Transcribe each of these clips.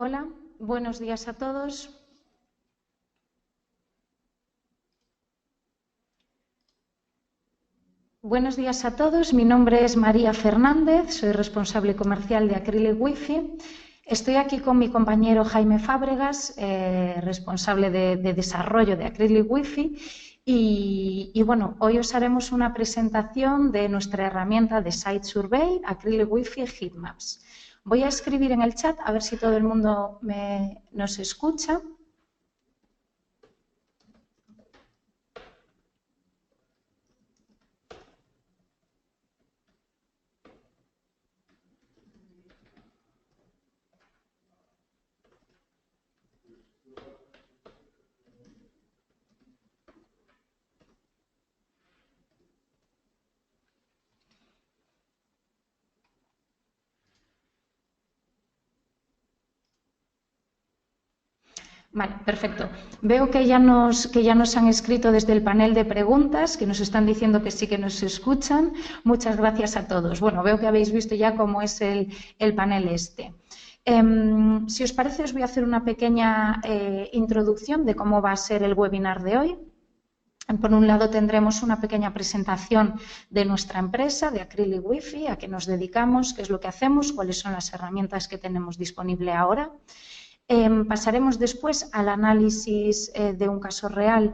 Hola, buenos días a todos. Buenos días a todos. Mi nombre es María Fernández, soy responsable comercial de Acrylic Wi-Fi. Estoy aquí con mi compañero Jaime Fábregas, responsable de desarrollo de Acrylic Wi-Fi. Y bueno, hoy os haremos una presentación de nuestra herramienta de Site Survey, Acrylic Wi-Fi Heatmaps. Voy a escribir en el chat a ver si todo el mundo nos escucha. Vale, perfecto. Veo que ya nos han escrito desde el panel de preguntas, que nos están diciendo que sí que nos escuchan. Muchas gracias a todos. Bueno, veo que habéis visto ya cómo es el panel este. Si os parece, os voy a hacer una pequeña introducción de cómo va a ser el webinar de hoy. Por un lado, tendremos una pequeña presentación de nuestra empresa, de Acrylic Wi-Fi, a qué nos dedicamos, qué es lo que hacemos, cuáles son las herramientas que tenemos disponible ahora. Pasaremos después al análisis de un caso real,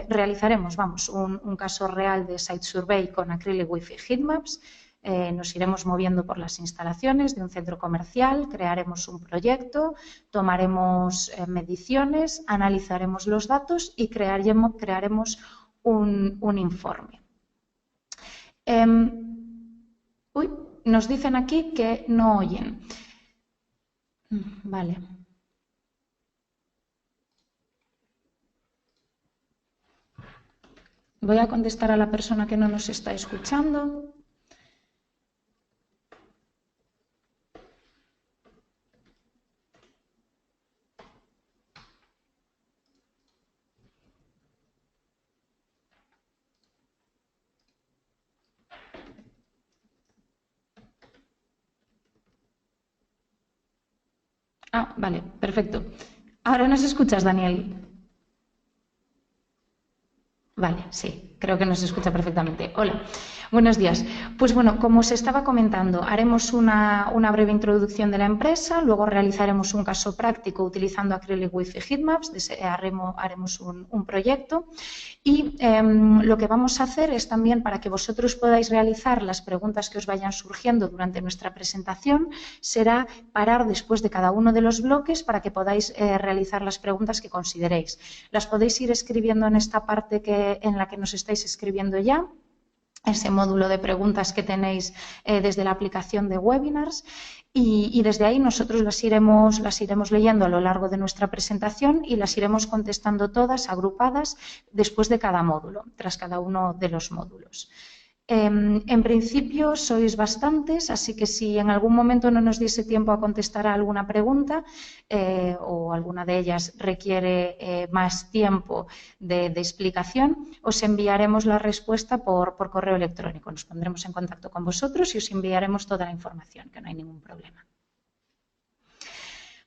realizaremos un caso real de Site Survey con Acrylic Wi-Fi Heatmaps. Nos iremos moviendo por las instalaciones de un centro comercial, crearemos un proyecto, tomaremos mediciones, analizaremos los datos y crearemos un informe. Nos dicen aquí que no oyen. Vale. Voy a contestar a la persona que no nos está escuchando. Ah, vale, perfecto. Ahora nos escuchas, Daniel. Vale, sí, creo que nos escucha perfectamente. Hola, buenos días. Pues bueno, como os estaba comentando, haremos una breve introducción de la empresa, luego realizaremos un caso práctico utilizando Acrylic Wi-Fi Heatmaps, haremos un proyecto y lo que vamos a hacer es también para que vosotros podáis realizar las preguntas que os vayan surgiendo durante nuestra presentación, será parar después de cada uno de los bloques para que podáis realizar las preguntas que consideréis. Las podéis ir escribiendo en esta parte en la que nos estáis escribiendo ya, ese módulo de preguntas que tenéis desde la aplicación de webinars y desde ahí nosotros las iremos leyendo a lo largo de nuestra presentación y las iremos contestando todas agrupadas después de cada módulo, tras cada uno de los módulos. En principio sois bastantes, así que si en algún momento no nos diese tiempo a contestar a alguna pregunta o alguna de ellas requiere más tiempo de explicación, os enviaremos la respuesta por correo electrónico. Nos pondremos en contacto con vosotros y os enviaremos toda la información, que no hay ningún problema.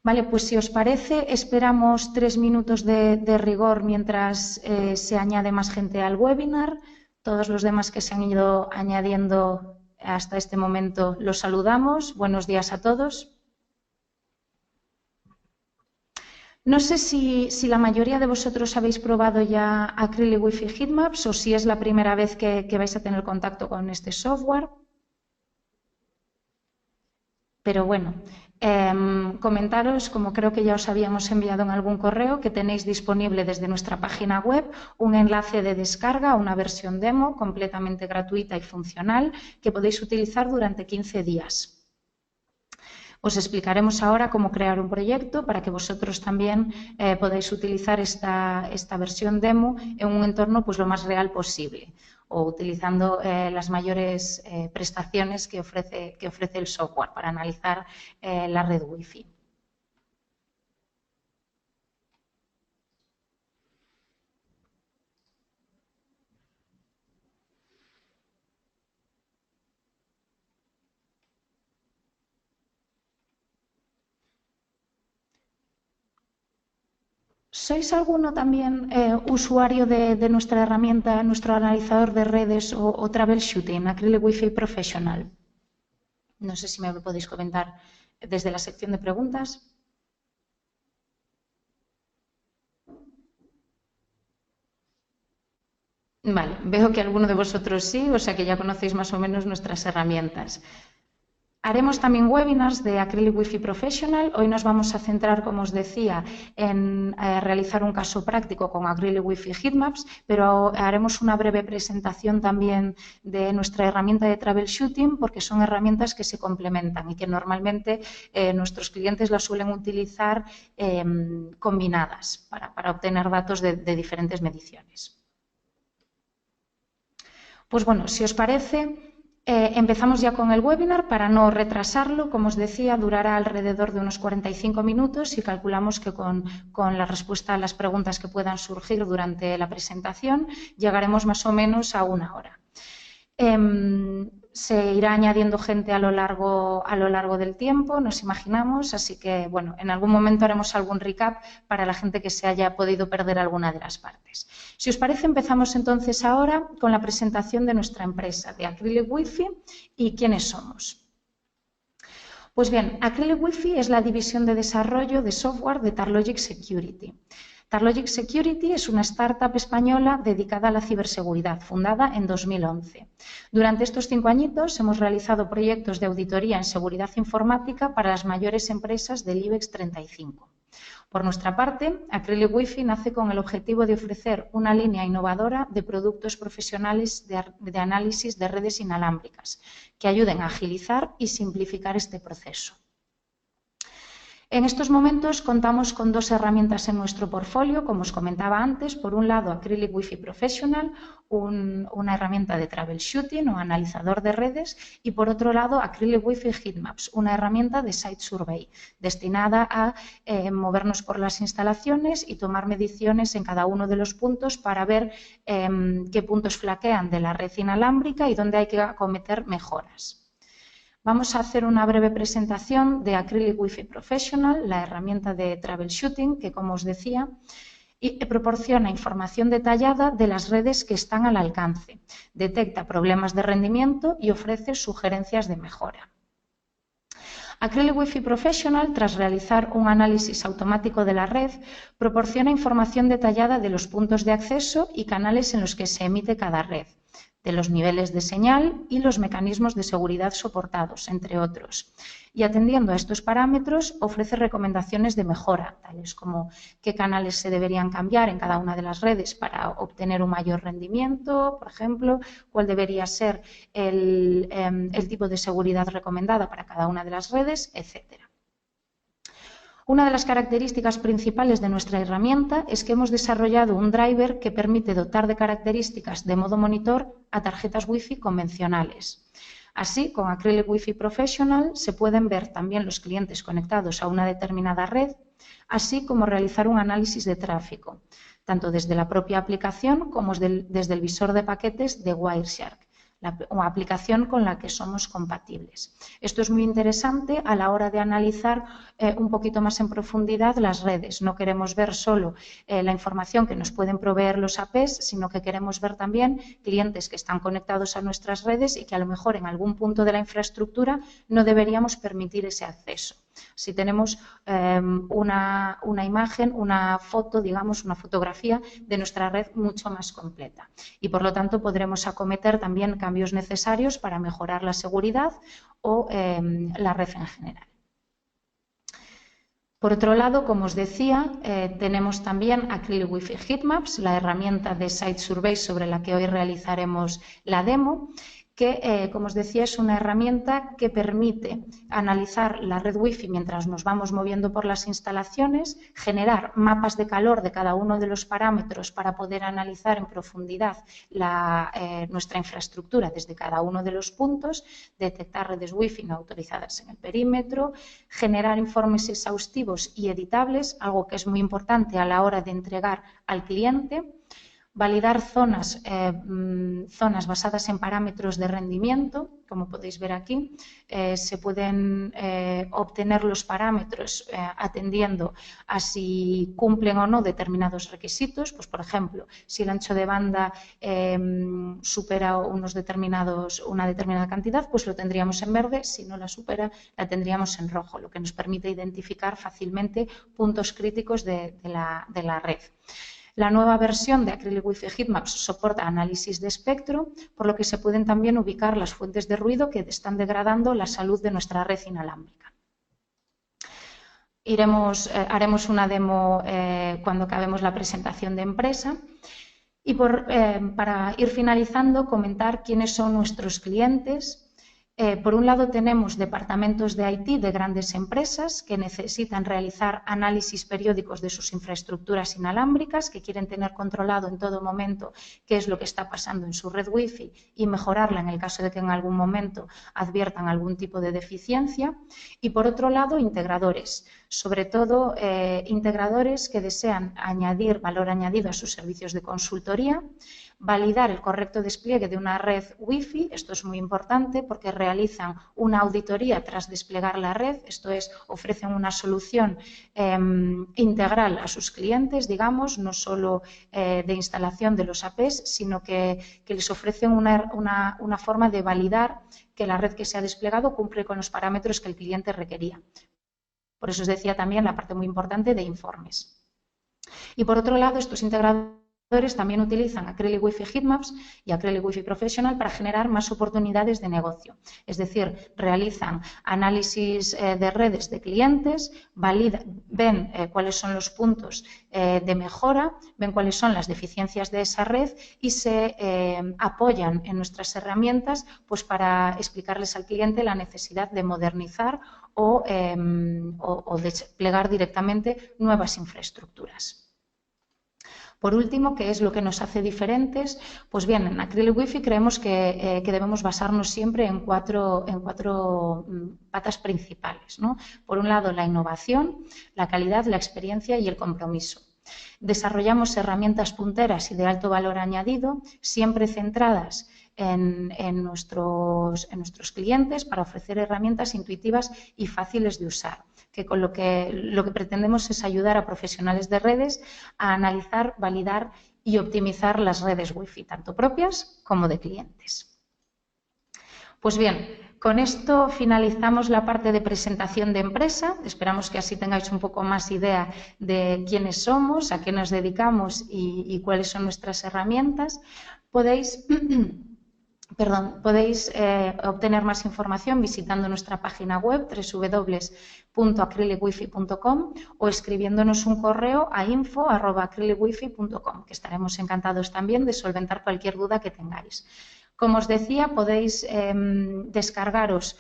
Vale, pues si os parece, esperamos 3 minutos de rigor mientras se añade más gente al webinar. Todos los demás que se han ido añadiendo hasta este momento los saludamos. Buenos días a todos. No sé si la mayoría de vosotros habéis probado ya Acrylic Wi-Fi Heatmaps o si es la primera vez que vais a tener contacto con este software. Pero bueno, comentaros, como creo que ya os habíamos enviado en algún correo, que tenéis disponible desde nuestra página web un enlace de descarga a una versión demo completamente gratuita y funcional que podéis utilizar durante 15 días. Os explicaremos ahora cómo crear un proyecto para que vosotros también podáis utilizar esta versión demo en un entorno pues, lo más real posible o utilizando las mayores prestaciones que ofrece el software para analizar la red Wi-Fi. ¿Sois alguno también usuario de nuestra herramienta, nuestro analizador de redes o troubleshooting, Acrylic Wi-Fi Professional? No sé si me podéis comentar desde la sección de preguntas. Vale, veo que alguno de vosotros sí, o sea que ya conocéis más o menos nuestras herramientas. Haremos también webinars de Acrylic Wi-Fi Professional. Hoy nos vamos a centrar, como os decía, en realizar un caso práctico con Acrylic Wi-Fi Heatmaps, pero haremos una breve presentación también de nuestra herramienta de troubleshooting, porque son herramientas que se complementan y que normalmente nuestros clientes las suelen utilizar combinadas para obtener datos de diferentes mediciones. Pues bueno, si os parece, empezamos ya con el webinar para no retrasarlo. Como os decía, durará alrededor de unos 45 minutos y calculamos que con la respuesta a las preguntas que puedan surgir durante la presentación llegaremos más o menos a 1 hora. Se irá añadiendo gente a lo largo del tiempo, nos imaginamos, así que bueno, en algún momento haremos algún recap para la gente que se haya podido perder alguna de las partes. Si os parece, empezamos entonces ahora con la presentación de nuestra empresa, de Acrylic Wi-Fi, y quiénes somos. Pues bien, Acrylic Wi-Fi es la división de desarrollo de software de Tarlogic Security. Tarlogic Security es una startup española dedicada a la ciberseguridad, fundada en 2011. Durante estos 5 añitos hemos realizado proyectos de auditoría en seguridad informática para las mayores empresas del IBEX 35. Por nuestra parte, Acrylic Wi-Fi nace con el objetivo de ofrecer una línea innovadora de productos profesionales de análisis de redes inalámbricas que ayuden a agilizar y simplificar este proceso. En estos momentos contamos con 2 herramientas en nuestro portfolio, como os comentaba antes. Por un lado, Acrylic Wi-Fi Professional, una herramienta de troubleshooting o analizador de redes, y por otro lado, Acrylic Wi-Fi Heatmaps, una herramienta de site survey, destinada a movernos por las instalaciones y tomar mediciones en cada uno de los puntos para ver qué puntos flaquean de la red inalámbrica y dónde hay que acometer mejoras. Vamos a hacer una breve presentación de Acrylic Wi-Fi Professional, la herramienta de troubleshooting que, como os decía, proporciona información detallada de las redes que están al alcance, detecta problemas de rendimiento y ofrece sugerencias de mejora. Acrylic Wi-Fi Professional, tras realizar un análisis automático de la red, proporciona información detallada de los puntos de acceso y canales en los que se emite cada red, de los niveles de señal y los mecanismos de seguridad soportados, entre otros. Y atendiendo a estos parámetros, ofrece recomendaciones de mejora, tales como qué canales se deberían cambiar en cada una de las redes para obtener un mayor rendimiento, por ejemplo, cuál debería ser el tipo de seguridad recomendada para cada una de las redes, etc. Una de las características principales de nuestra herramienta es que hemos desarrollado un driver que permite dotar de características de modo monitor a tarjetas Wi-Fi convencionales. Así, con Acrylic Wi-Fi Professional se pueden ver también los clientes conectados a una determinada red, así como realizar un análisis de tráfico, tanto desde la propia aplicación como desde el visor de paquetes de Wireshark, una aplicación con la que somos compatibles. Esto es muy interesante a la hora de analizar un poquito más en profundidad las redes. No queremos ver solo la información que nos pueden proveer los APs, sino que queremos ver también clientes que están conectados a nuestras redes y que a lo mejor en algún punto de la infraestructura no deberíamos permitir ese acceso. Si tenemos una imagen, una foto, digamos, una fotografía de nuestra red mucho más completa. Y por lo tanto podremos acometer también cambios necesarios para mejorar la seguridad o la red en general. Por otro lado, como os decía, tenemos también Acrylic Wi-Fi Heatmaps, la herramienta de Site Survey sobre la que hoy realizaremos la demo, que, como os decía, es una herramienta que permite analizar la red Wi-Fi mientras nos vamos moviendo por las instalaciones, generar mapas de calor de cada uno de los parámetros para poder analizar en profundidad nuestra infraestructura desde cada uno de los puntos, detectar redes Wi-Fi no autorizadas en el perímetro, generar informes exhaustivos y editables, algo que es muy importante a la hora de entregar al cliente. validar zonas basadas en parámetros de rendimiento. Como podéis ver aquí, se pueden obtener los parámetros atendiendo a si cumplen o no determinados requisitos. Pues, por ejemplo, si el ancho de banda supera una determinada cantidad, pues lo tendríamos en verde. Si no la supera, la tendríamos en rojo, lo que nos permite identificar fácilmente puntos críticos de la red. La nueva versión de Acrylic Wi-Fi Heatmaps soporta análisis de espectro, por lo que se pueden también ubicar las fuentes de ruido que están degradando la salud de nuestra red inalámbrica. Haremos una demo cuando acabemos la presentación de empresa. Y para ir finalizando, comentar quiénes son nuestros clientes. Por un lado, tenemos departamentos de IT de grandes empresas que necesitan realizar análisis periódicos de sus infraestructuras inalámbricas, que quieren tener controlado en todo momento qué es lo que está pasando en su red Wi-Fi y mejorarla en el caso de que en algún momento adviertan algún tipo de deficiencia. Y por otro lado, integradores, sobre todo integradores que desean añadir valor añadido a sus servicios de consultoría, validar el correcto despliegue de una red Wi-Fi. Esto es muy importante porque realizan una auditoría tras desplegar la red, esto es, ofrecen una solución integral a sus clientes, digamos, no solo de instalación de los APs, sino que les ofrecen una forma de validar que la red que se ha desplegado cumple con los parámetros que el cliente requería. Por eso os decía también la parte muy importante de informes. Y por otro lado, estos integradores también utilizan Acrylic Wi-Fi Heatmaps y Acrylic Wi-Fi Professional para generar más oportunidades de negocio. Es decir, realizan análisis de redes de clientes, ven cuáles son los puntos de mejora, ven cuáles son las deficiencias de esa red y se apoyan en nuestras herramientas pues, para explicarles al cliente la necesidad de modernizar o desplegar directamente nuevas infraestructuras. Por último, ¿qué es lo que nos hace diferentes? Pues bien, en Acrylic Wi-Fi creemos que debemos basarnos siempre en cuatro patas principales, ¿no? Por un lado, la innovación, la calidad, la experiencia y el compromiso. Desarrollamos herramientas punteras y de alto valor añadido, siempre centradas en nuestros clientes para ofrecer herramientas intuitivas y fáciles de usar, que con lo que pretendemos es ayudar a profesionales de redes a analizar, validar y optimizar las redes Wi-Fi, tanto propias como de clientes. Pues bien, con esto finalizamos la parte de presentación de empresa. Esperamos que así tengáis un poco más idea de quiénes somos, a qué nos dedicamos y cuáles son nuestras herramientas. Podéis obtener más información visitando nuestra página web www.acrylicwifi.com o escribiéndonos un correo a info@acrylicwifi.com, que estaremos encantados también de solventar cualquier duda que tengáis. Como os decía, podéis descargaros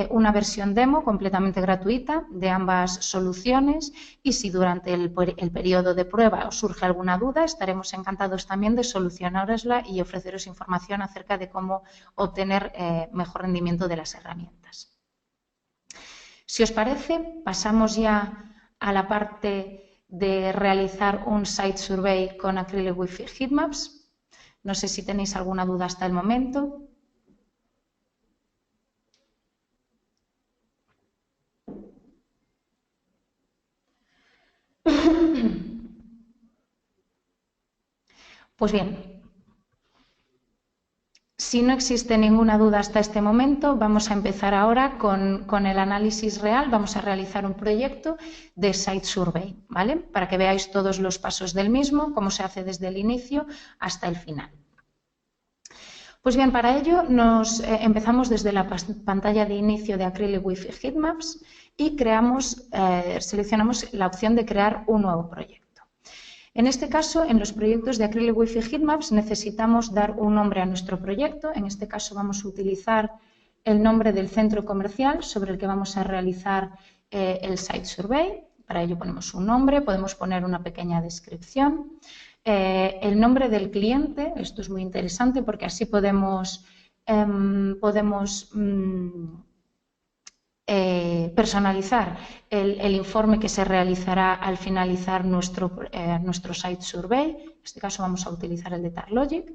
una versión demo completamente gratuita de ambas soluciones y si durante el periodo de prueba os surge alguna duda, estaremos encantados también de solucionárosla y ofreceros información acerca de cómo obtener mejor rendimiento de las herramientas. Si os parece, pasamos ya a la parte de realizar un site survey con Acrylic Wi-Fi Heatmaps. No sé si tenéis alguna duda hasta el momento. Pues bien, si no existe ninguna duda hasta este momento, vamos a empezar ahora con el análisis real. Vamos a realizar un proyecto de Site Survey, ¿vale? Para que veáis todos los pasos del mismo, cómo se hace desde el inicio hasta el final. Pues bien, para ello empezamos desde la pantalla de inicio de Acrylic Wi-Fi Heatmaps y seleccionamos la opción de crear un nuevo proyecto. En este caso, en los proyectos de Acrylic Wi-Fi Heatmaps necesitamos dar un nombre a nuestro proyecto. En este caso vamos a utilizar el nombre del centro comercial sobre el que vamos a realizar el Site Survey. Para ello ponemos un nombre, podemos poner una pequeña descripción. El nombre del cliente, esto es muy interesante porque así podemos personalizar el informe que se realizará al finalizar nuestro Site Survey En este caso vamos a utilizar el de TagLogic.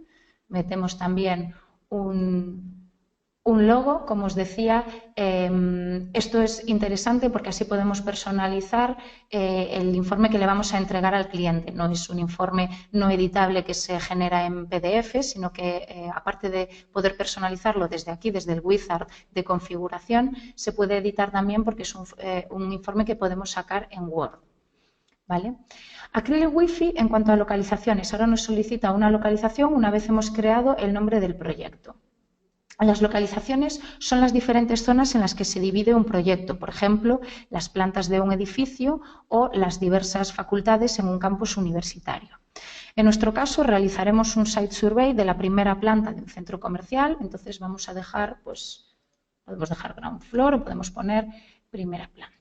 Metemos también un logo, como os decía. Esto es interesante porque así podemos personalizar el informe que le vamos a entregar al cliente. No es un informe no editable que se genera en PDF, sino que aparte de poder personalizarlo desde aquí, desde el wizard de configuración, se puede editar también porque es un informe que podemos sacar en Word. ¿Vale? Acrylic Wi-Fi, en cuanto a localizaciones, ahora nos solicita una localización una vez hemos creado el nombre del proyecto. Las localizaciones son las diferentes zonas en las que se divide un proyecto, por ejemplo, las plantas de un edificio o las diversas facultades en un campus universitario. En nuestro caso, realizaremos un site survey de la primera planta de un centro comercial, entonces vamos a dejar, pues, podemos dejar ground floor o podemos poner primera planta.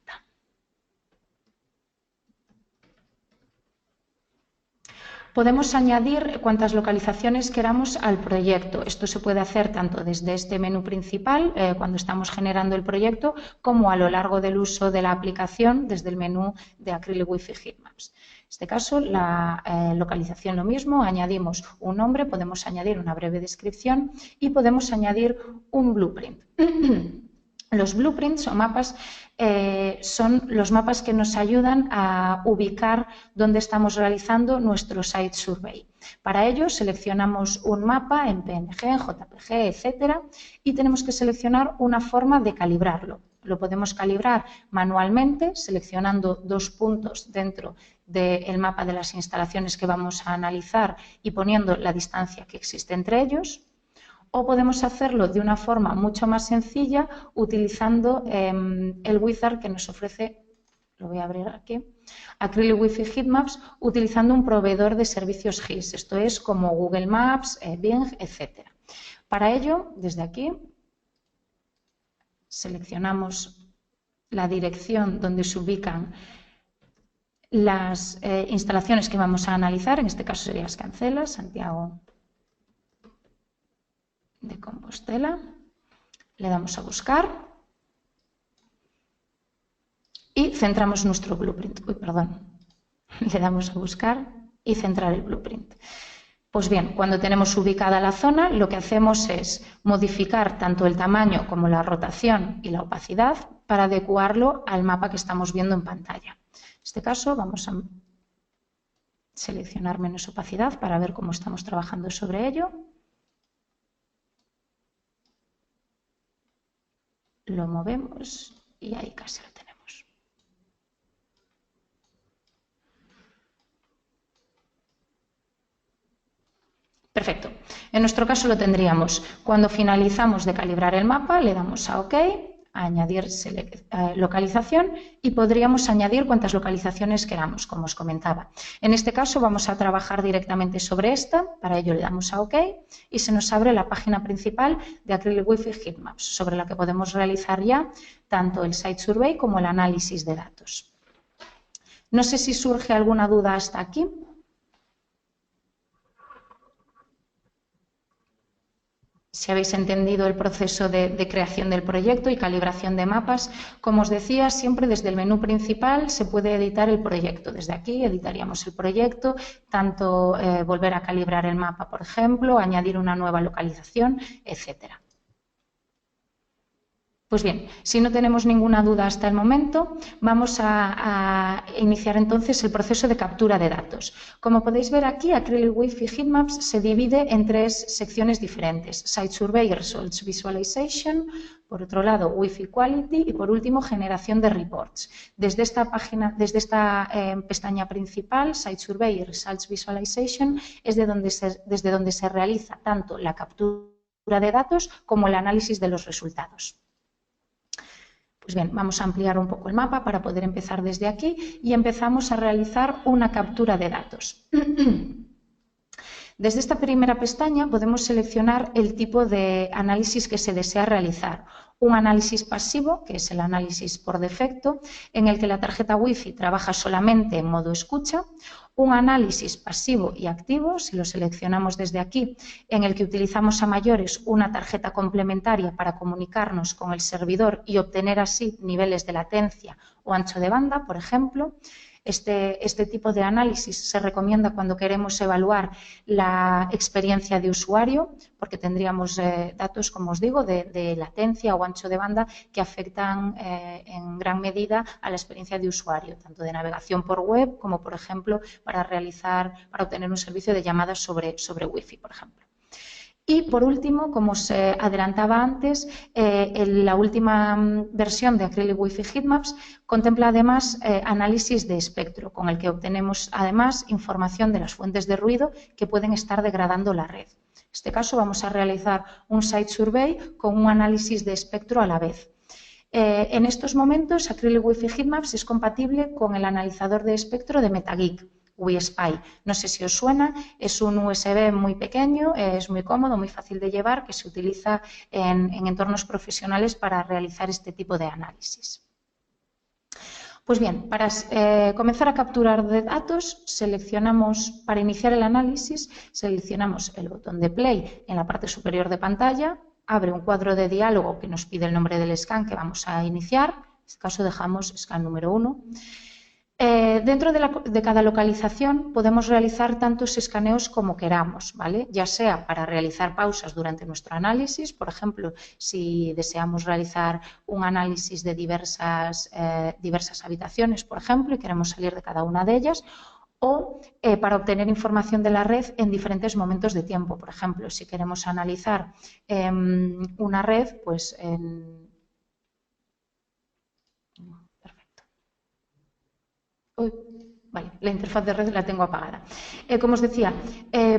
Podemos añadir cuantas localizaciones queramos al proyecto. Esto se puede hacer tanto desde este menú principal, cuando estamos generando el proyecto, como a lo largo del uso de la aplicación desde el menú de Acrylic Wi-Fi Heatmaps. En este caso, la localización lo mismo, añadimos un nombre, podemos añadir una breve descripción y podemos añadir un blueprint. Los blueprints o mapas son los mapas que nos ayudan a ubicar dónde estamos realizando nuestro site survey. Para ello seleccionamos un mapa en PNG, en JPG, etcétera, y tenemos que seleccionar una forma de calibrarlo. Lo podemos calibrar manualmente seleccionando 2 puntos dentro del mapa de las instalaciones que vamos a analizar y poniendo la distancia que existe entre ellos. O podemos hacerlo de una forma mucho más sencilla utilizando el wizard que nos ofrece, lo voy a abrir aquí, Acrylic Wi-Fi Heatmaps, utilizando un proveedor de servicios GIS, esto es como Google Maps, Bing, etc. Para ello, desde aquí, seleccionamos la dirección donde se ubican las instalaciones que vamos a analizar, en este caso sería Escancela, Santiago de Compostela, le damos a buscar y centramos nuestro blueprint. Le damos a buscar y centrar el blueprint. Pues bien, cuando tenemos ubicada la zona, lo que hacemos es modificar tanto el tamaño como la rotación y la opacidad para adecuarlo al mapa que estamos viendo en pantalla. En este caso vamos a seleccionar menos opacidad para ver cómo estamos trabajando sobre ello. Lo movemos y ahí casi lo tenemos. Perfecto. En nuestro caso lo tendríamos. Cuando finalizamos de calibrar el mapa, le damos a OK, a añadir localización y podríamos añadir cuantas localizaciones queramos, como os comentaba. En este caso vamos a trabajar directamente sobre esta, para ello le damos a OK y se nos abre la página principal de Acrylic Wi-Fi Heatmaps, sobre la que podemos realizar ya tanto el Site Survey como el análisis de datos. No sé si surge alguna duda hasta aquí. Si habéis entendido el proceso de creación del proyecto y calibración de mapas, como os decía, siempre desde el menú principal se puede editar el proyecto. Desde aquí editaríamos el proyecto, tanto volver a calibrar el mapa, por ejemplo, añadir una nueva localización, etcétera. Pues bien, si no tenemos ninguna duda hasta el momento, vamos a iniciar entonces el proceso de captura de datos. Como podéis ver aquí, Acrylic Wi-Fi Heatmaps se divide en 3 secciones diferentes: Site Survey y Results Visualization, por otro lado Wi-Fi Quality y por último generación de reports. Desde esta pestaña principal, Site Survey y Results Visualization, es desde donde se realiza tanto la captura de datos como el análisis de los resultados. Pues bien, vamos a ampliar un poco el mapa para poder empezar desde aquí y empezamos a realizar una captura de datos. Desde esta primera pestaña podemos seleccionar el tipo de análisis que se desea realizar. Un análisis pasivo, que es el análisis por defecto, en el que la tarjeta Wi-Fi trabaja solamente en modo escucha. Un análisis pasivo y activo, si lo seleccionamos desde aquí, en el que utilizamos a mayores una tarjeta complementaria para comunicarnos con el servidor y obtener así niveles de latencia o ancho de banda, por ejemplo. Este tipo de análisis se recomienda cuando queremos evaluar la experiencia de usuario, porque tendríamos datos, como os digo, de latencia o ancho de banda que afectan en gran medida a la experiencia de usuario, tanto de navegación por web como, por ejemplo, para obtener un servicio de llamadas sobre Wi-Fi, por ejemplo. Y, por último, como os adelantaba antes, la última versión de Acrylic Wi-Fi Heatmaps contempla además análisis de espectro, con el que obtenemos además información de las fuentes de ruido que pueden estar degradando la red. En este caso vamos a realizar un site survey con un análisis de espectro a la vez. En estos momentos, Acrylic Wi-Fi Heatmaps es compatible con el analizador de espectro de MetaGeek, WiSpy. No sé si os suena, es un USB muy pequeño, es muy cómodo, muy fácil de llevar, que se utiliza en entornos profesionales para realizar este tipo de análisis. Pues bien, para comenzar a capturar datos, para iniciar el análisis, seleccionamos el botón de play en la parte superior de pantalla, abre un cuadro de diálogo que nos pide el nombre del scan que vamos a iniciar, en este caso dejamos scan número 1. Dentro de cada localización podemos realizar tantos escaneos como queramos, ¿vale? Ya sea para realizar pausas durante nuestro análisis, por ejemplo, si deseamos realizar un análisis de diversas habitaciones, por ejemplo, y queremos salir de cada una de ellas, o para obtener información de la red en diferentes momentos de tiempo. Por ejemplo, si queremos analizar una red, pues Vale, la interfaz de red la tengo apagada. Como os decía,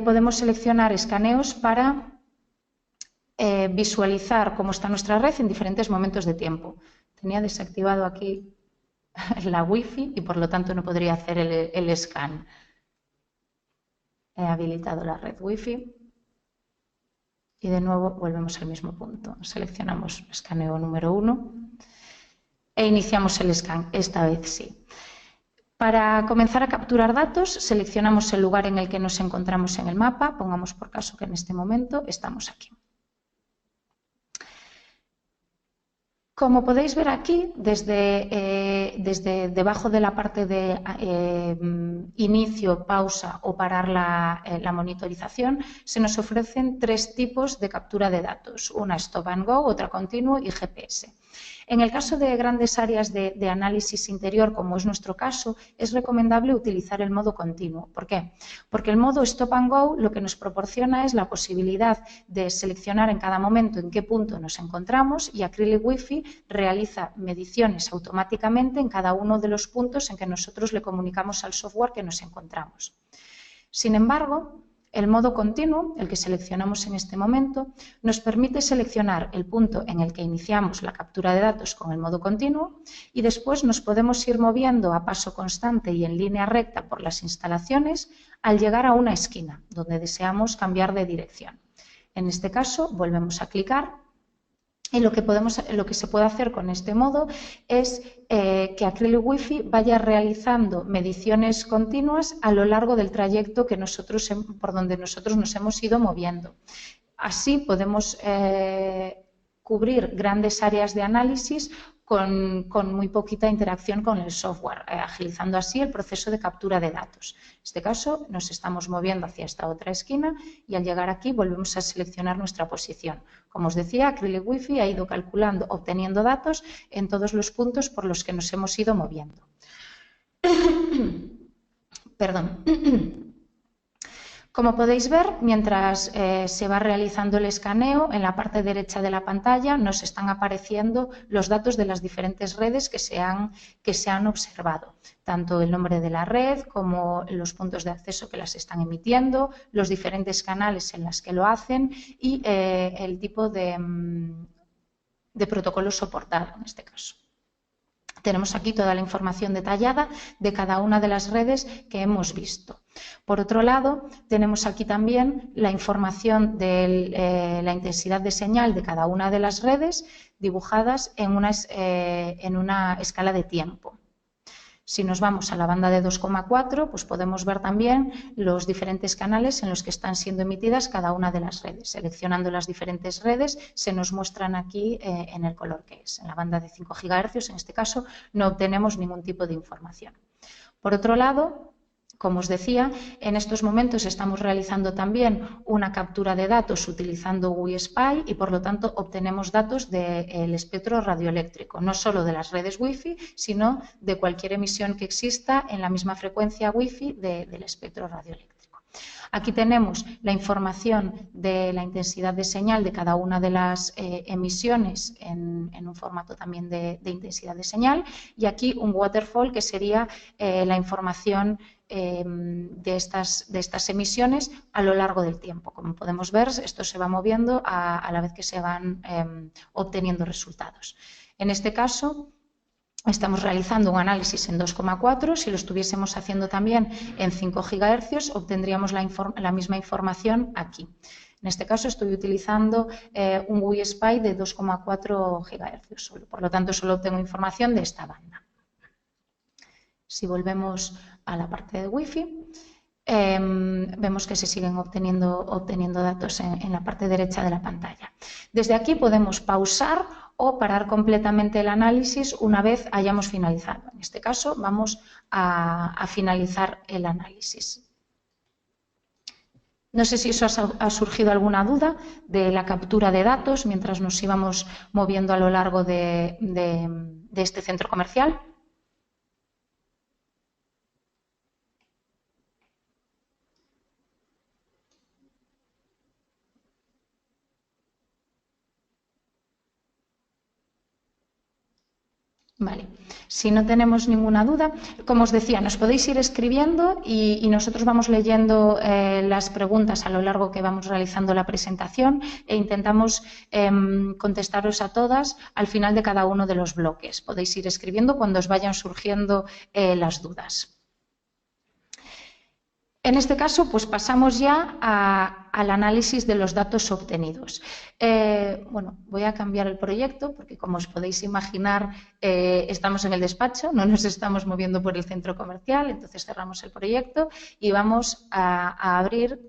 podemos seleccionar escaneos para visualizar cómo está nuestra red en diferentes momentos de tiempo. Tenía desactivado aquí la Wi-Fi y por lo tanto no podría hacer el scan. He habilitado la red Wi-Fi y de nuevo volvemos al mismo punto. Seleccionamos escaneo número 1 e iniciamos el scan, esta vez sí. Para comenzar a capturar datos, seleccionamos el lugar en el que nos encontramos en el mapa, pongamos por caso que en este momento estamos aquí. Como podéis ver aquí, desde debajo de la parte de inicio, pausa o parar la monitorización, se nos ofrecen 3 tipos de captura de datos. Una stop and go, otra continuo y GPS. En el caso de grandes áreas de análisis interior, como es nuestro caso, es recomendable utilizar el modo continuo. ¿Por qué? Porque el modo Stop and Go lo que nos proporciona es la posibilidad de seleccionar en cada momento en qué punto nos encontramos y Acrylic Wi-Fi realiza mediciones automáticamente en cada uno de los puntos en que nosotros le comunicamos al software que nos encontramos. Sin embargo, el modo continuo, el que seleccionamos en este momento, nos permite seleccionar el punto en el que iniciamos la captura de datos con el modo continuo y después nos podemos ir moviendo a paso constante y en línea recta por las instalaciones al llegar a una esquina donde deseamos cambiar de dirección. En este caso, volvemos a clicar. Y lo que se puede hacer con este modo es que Acrylic Wi-Fi vaya realizando mediciones continuas a lo largo del trayecto por donde nosotros nos hemos ido moviendo. Así podemos cubrir grandes áreas de análisis con muy poquita interacción con el software, agilizando así el proceso de captura de datos. En este caso nos estamos moviendo hacia esta otra esquina y al llegar aquí volvemos a seleccionar nuestra posición. Como os decía, Acrylic Wi-Fi ha ido obteniendo datos en todos los puntos por los que nos hemos ido moviendo. Perdón. Como podéis ver, mientras se va realizando el escaneo, en la parte derecha de la pantalla nos están apareciendo los datos de las diferentes redes que se han observado, tanto el nombre de la red como los puntos de acceso que las están emitiendo, los diferentes canales en los que lo hacen y el tipo de protocolo soportado en este caso. Tenemos aquí toda la información detallada de cada una de las redes que hemos visto. Por otro lado, tenemos aquí también la información de la intensidad de señal de cada una de las redes dibujadas en una escala de tiempo. Si nos vamos a la banda de 2,4, pues podemos ver también los diferentes canales en los que están siendo emitidas cada una de las redes. Seleccionando las diferentes redes se nos muestran aquí en el color que es. En la banda de 5 GHz, en este caso, no obtenemos ningún tipo de información. Por otro lado, como os decía, en estos momentos estamos realizando también una captura de datos utilizando WiSpy y, por lo tanto, obtenemos datos del espectro radioeléctrico, no solo de las redes Wi-Fi, sino de cualquier emisión que exista en la misma frecuencia Wi-Fi del espectro radioeléctrico. Aquí tenemos la información de la intensidad de señal de cada una de las emisiones en un formato también de intensidad de señal, y aquí un waterfall que sería la información de estas emisiones a lo largo del tiempo. Como podemos ver, esto se va moviendo a la vez que se van obteniendo resultados. En este caso, estamos realizando un análisis en 2,4. Si lo estuviésemos haciendo también en 5 GHz, obtendríamos la misma información aquí. En este caso estoy utilizando un WiSpy de 2,4 GHz. Por lo tanto, solo obtengo información de esta banda. Si volvemos a la parte de Wi-Fi, vemos que se siguen obteniendo datos en la parte derecha de la pantalla. Desde aquí podemos pausar o parar completamente el análisis una vez hayamos finalizado. En este caso vamos a finalizar el análisis. No sé si eso ha surgido alguna duda de la captura de datos mientras nos íbamos moviendo a lo largo de este centro comercial. Vale, si no tenemos ninguna duda, como os decía, nos podéis ir escribiendo y nosotros vamos leyendo las preguntas a lo largo que vamos realizando la presentación e intentamos contestaros a todas al final de cada uno de los bloques. Podéis ir escribiendo cuando os vayan surgiendo las dudas. En este caso, pues pasamos ya al análisis de los datos obtenidos. Bueno, voy a cambiar el proyecto porque, como os podéis imaginar, estamos en el despacho, no nos estamos moviendo por el centro comercial, entonces cerramos el proyecto y vamos a abrir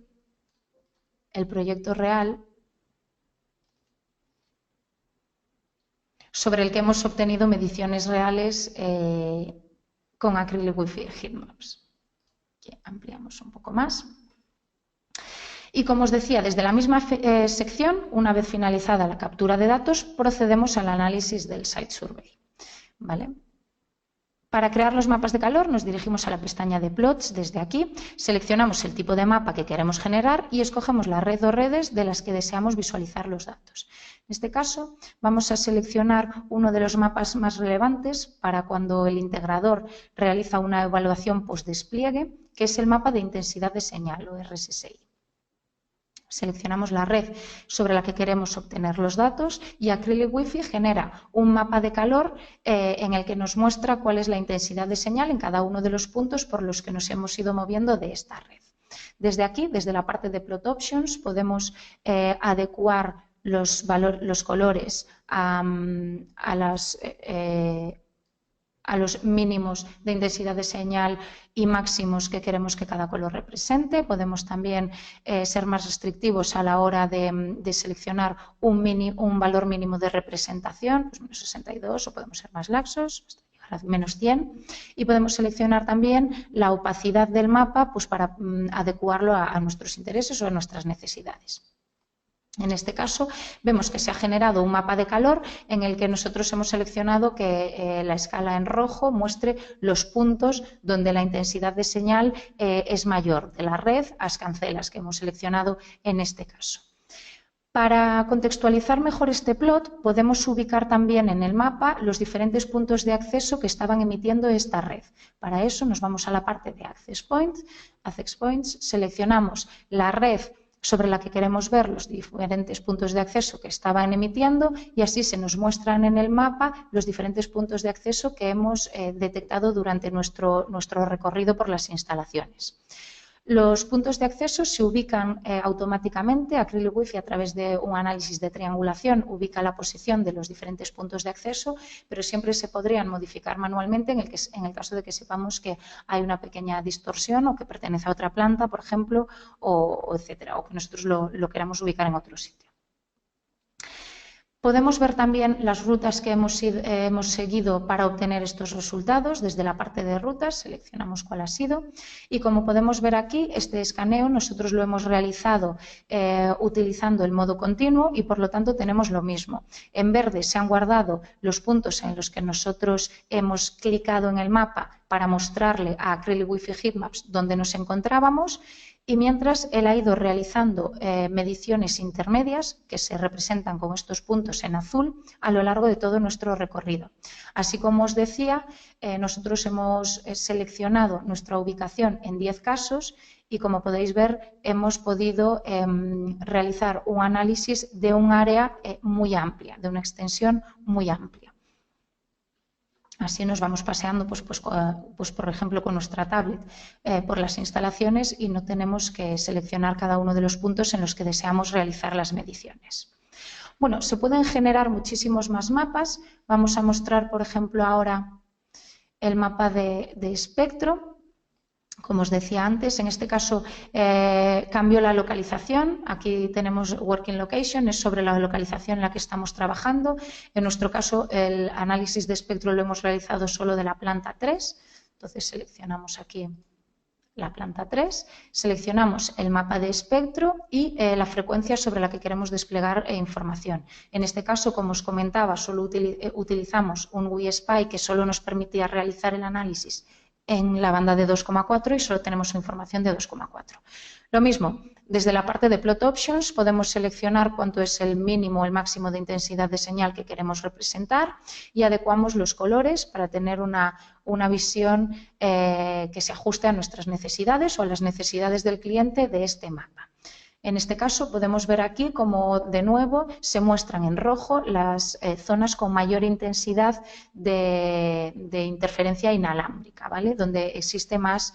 el proyecto real sobre el que hemos obtenido mediciones reales con Acrylic Wi-Fi Heatmaps. Ampliamos un poco más. Y como os decía, desde la misma sección, una vez finalizada la captura de datos, procedemos al análisis del Site Survey. ¿Vale? Para crear los mapas de calor nos dirigimos a la pestaña de Plots desde aquí, seleccionamos el tipo de mapa que queremos generar y escogemos la red o redes de las que deseamos visualizar los datos. En este caso vamos a seleccionar uno de los mapas más relevantes para cuando el integrador realiza una evaluación post-despliegue, que es el mapa de intensidad de señal o RSSI. Seleccionamos la red sobre la que queremos obtener los datos y Acrylic Wi-Fi genera un mapa de calor en el que nos muestra cuál es la intensidad de señal en cada uno de los puntos por los que nos hemos ido moviendo de esta red. Desde aquí, desde la parte de Plot Options, podemos adecuar los colores a los mínimos de intensidad de señal y máximos que queremos que cada color represente. Podemos también ser más restrictivos a la hora de seleccionar un valor mínimo de representación, pues menos 62, o podemos ser más laxos, hasta llegar a menos 100. Y podemos seleccionar también la opacidad del mapa, pues para adecuarlo a nuestros intereses o a nuestras necesidades. En este caso vemos que se ha generado un mapa de calor en el que nosotros hemos seleccionado que la escala en rojo muestre los puntos donde la intensidad de señal es mayor de la red a Scancelas que hemos seleccionado en este caso. Para contextualizar mejor este plot, podemos ubicar también en el mapa los diferentes puntos de acceso que estaban emitiendo esta red. Para eso nos vamos a la parte de Access Points, seleccionamos la red sobre la que queremos ver los diferentes puntos de acceso que estaban emitiendo y así se nos muestran en el mapa los diferentes puntos de acceso que hemos detectado durante nuestro recorrido por las instalaciones. Los puntos de acceso se ubican automáticamente. Acrylic Wi-Fi, a través de un análisis de triangulación, ubica la posición de los diferentes puntos de acceso, pero siempre se podrían modificar manualmente en el caso de que sepamos que hay una pequeña distorsión o que pertenece a otra planta, por ejemplo, etcétera, o que nosotros lo queramos ubicar en otro sitio. Podemos ver también las rutas que hemos seguido para obtener estos resultados. Desde la parte de rutas seleccionamos cuál ha sido y, como podemos ver aquí, este escaneo nosotros lo hemos realizado utilizando el modo continuo y, por lo tanto, tenemos lo mismo. En verde se han guardado los puntos en los que nosotros hemos clicado en el mapa para mostrarle a Acrylic Wi-Fi Heatmaps dónde nos encontrábamos. Y mientras él ha ido realizando mediciones intermedias, que se representan con estos puntos en azul, a lo largo de todo nuestro recorrido. Así como os decía, nosotros hemos seleccionado nuestra ubicación en 10 casos y, como podéis ver, hemos podido realizar un análisis de un área muy amplia, de una extensión muy amplia. Así nos vamos paseando, por ejemplo, con nuestra tablet por las instalaciones y no tenemos que seleccionar cada uno de los puntos en los que deseamos realizar las mediciones. Bueno, se pueden generar muchísimos más mapas. Vamos a mostrar, por ejemplo, ahora el mapa de espectro. Como os decía antes, en este caso cambio la localización. Aquí tenemos Working Location, es sobre la localización en la que estamos trabajando. En nuestro caso, el análisis de espectro lo hemos realizado solo de la planta 3. Entonces, seleccionamos aquí la planta 3, seleccionamos el mapa de espectro y la frecuencia sobre la que queremos desplegar información. En este caso, como os comentaba, solo utilizamos un WiSpy que solo nos permitía realizar el análisis en la banda de 2,4 y solo tenemos información de 2,4. Lo mismo, desde la parte de Plot Options podemos seleccionar cuánto es el mínimo o el máximo de intensidad de señal que queremos representar y adecuamos los colores para tener una visión que se ajuste a nuestras necesidades o a las necesidades del cliente de este mapa. En este caso podemos ver aquí cómo de nuevo se muestran en rojo las zonas con mayor intensidad de interferencia inalámbrica, ¿vale? Donde existe más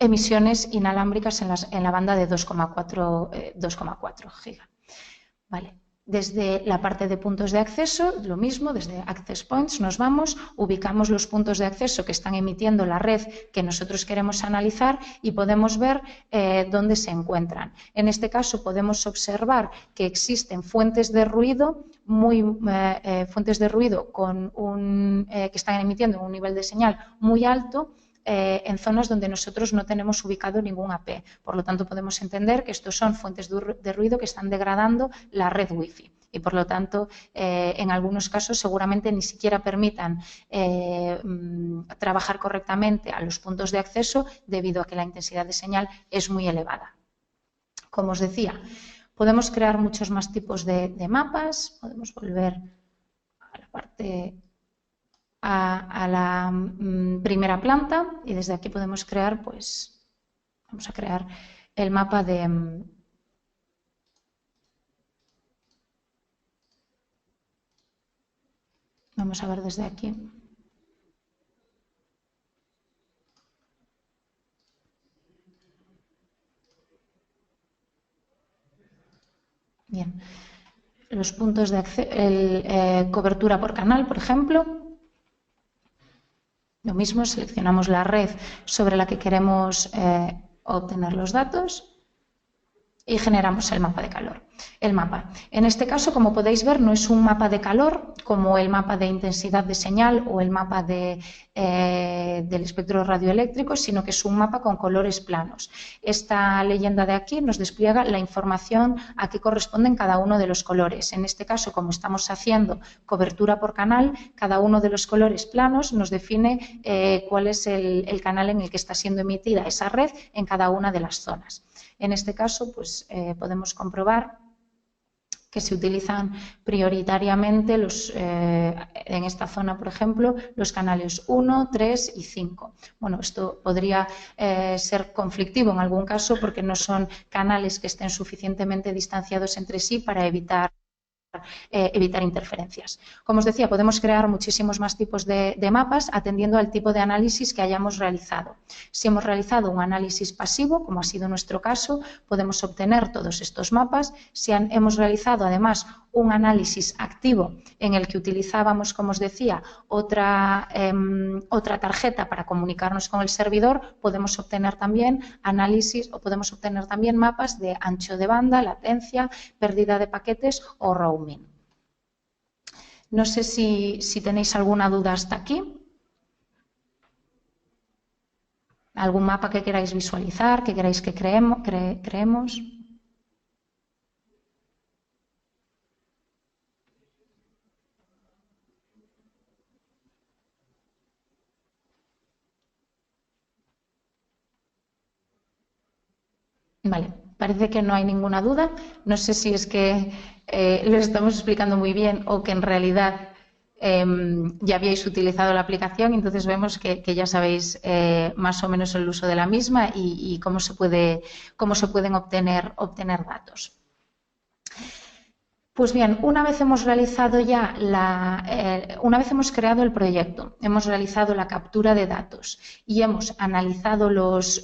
emisiones inalámbricas en la banda de 2,4 giga. ¿Vale? Desde la parte de puntos de acceso, lo mismo, desde Access Points nos vamos, ubicamos los puntos de acceso que están emitiendo la red que nosotros queremos analizar y podemos ver dónde se encuentran. En este caso podemos observar que existen fuentes de ruido que están emitiendo un nivel de señal muy alto en zonas donde nosotros no tenemos ubicado ningún AP. Por lo tanto, podemos entender que estos son fuentes de ruido que están degradando la red Wi-Fi y, por lo tanto, en algunos casos seguramente ni siquiera permitan trabajar correctamente a los puntos de acceso debido a que la intensidad de señal es muy elevada. Como os decía, podemos crear muchos más tipos de mapas. Podemos volver a la parte a la primera planta y desde aquí podemos crear, vamos a crear el mapa de vamos a ver desde aquí. Bien, los puntos de acceso, cobertura por canal, por ejemplo. Lo mismo, seleccionamos la red sobre la que queremos obtener los datos y generamos el mapa de calor. El mapa. En este caso, como podéis ver, no es un mapa de calor como el mapa de intensidad de señal o el mapa del espectro radioeléctrico, sino que es un mapa con colores planos. Esta leyenda de aquí nos despliega la información a qué corresponden cada uno de los colores. En este caso, como estamos haciendo cobertura por canal, cada uno de los colores planos nos define cuál es el canal en el que está siendo emitida esa red en cada una de las zonas. En este caso, podemos comprobar que se utilizan prioritariamente en esta zona, por ejemplo, los canales 1, 3 y 5. Bueno, esto podría ser conflictivo en algún caso porque no son canales que estén suficientemente distanciados entre sí para evitar interferencias. Como os decía, podemos crear muchísimos más tipos de mapas atendiendo al tipo de análisis que hayamos realizado. Si hemos realizado un análisis pasivo, como ha sido nuestro caso, podemos obtener todos estos mapas. Si hemos realizado además un análisis activo en el que utilizábamos, como os decía, otra tarjeta para comunicarnos con el servidor, podemos obtener también análisis o podemos obtener también mapas de ancho de banda, latencia, pérdida de paquetes o roaming. No sé si tenéis alguna duda hasta aquí. ¿Algún mapa que queráis visualizar, que queráis que creemos? Vale, parece que no hay ninguna duda. No sé si es que lo estamos explicando muy bien o que en realidad ya habíais utilizado la aplicación, entonces vemos que ya sabéis más o menos el uso de la misma y cómo se pueden obtener datos. Pues bien, una vez hemos realizado ya una vez hemos creado el proyecto, hemos realizado la captura de datos y hemos analizado los